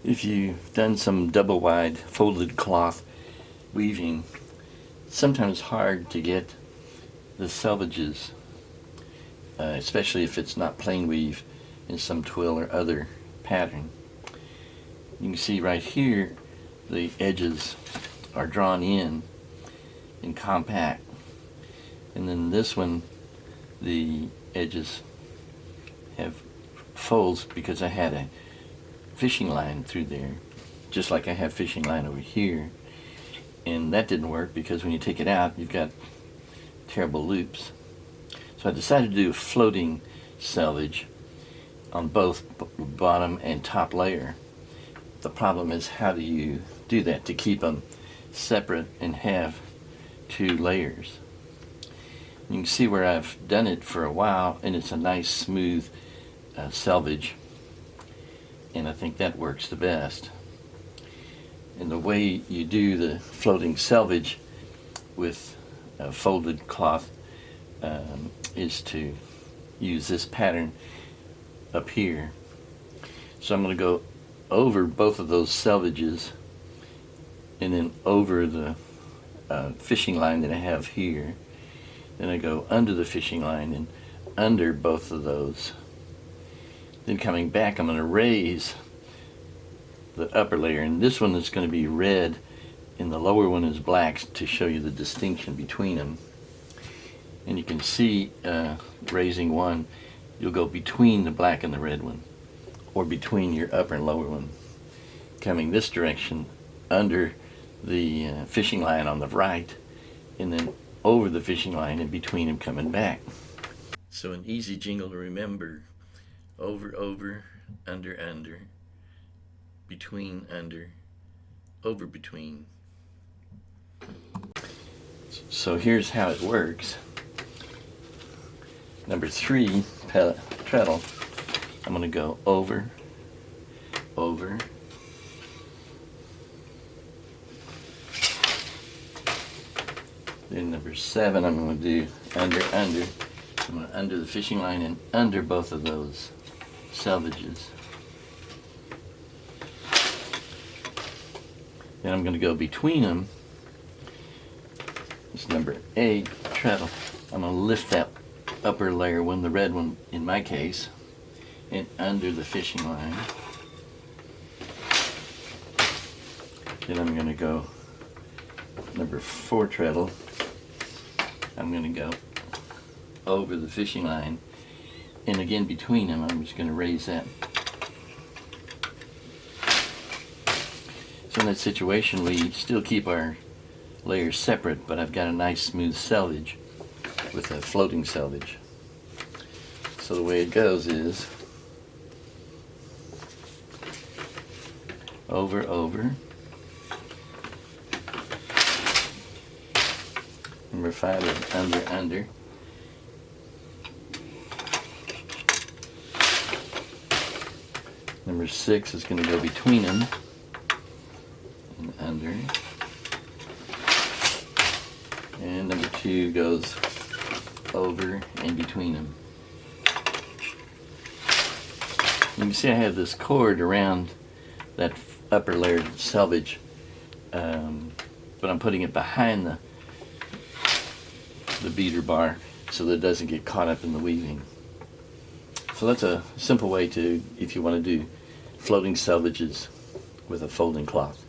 If you've done some double wide folded cloth weaving, it's sometimes hard to get the selvages, especially if it's not plain weave in some twill or other pattern. You can see right here the edges are drawn in compact, and then this one the edges have folds because I had a fishing line through there, just like I have fishing line over here, and that didn't work because when you take it out you've got terrible loops. So I decided to do a floating selvage on both bottom and top layer. The problem is, how do you do that to keep them separate and have two layers? You can see where I've done it for a while, and it's a nice smooth selvage, and I think that works the best. And the way you do the floating selvage with folded cloth is to use this pattern up here. So I'm going to go over both of those selvages and then over the fishing line that I have here. Then I go under the fishing line and under both of those. Then coming back, I'm going to raise the upper layer, and this one is going to be red and the lower one is black to show you the distinction between them. And you can see raising one, you'll go between the black and the red one, or between your upper and lower one. Coming this direction under the fishing line on the right, and then over the fishing line and between them coming back. So an easy jingle to remember: over, over, under, under, between, under, over, between. So here's how it works. Number 3 treadle, I'm going to go over, over, then number 7 I'm going to do under, under. I'm going to under the fishing line and under both of those selvages. Then I'm going to go between them. It's number 8 treadle. I'm going to lift that upper layer one, the red one in my case, and under the fishing line. Then I'm going to go number 4 treadle. I'm going to go over the fishing line, and again between them I'm just going to raise that. So in that situation we still keep our layers separate, but I've got a nice smooth selvage with a floating selvage. So the way it goes is over, over. Number 5 is under, under. Number 6 is going to go between them and under. And number 2 goes over and between them. You can see I have this cord around that upper layer selvage, but I'm putting it behind the beater bar so that it doesn't get caught up in the weaving. So that's a simple way to, if you want to do floating selvages with a folding cloth.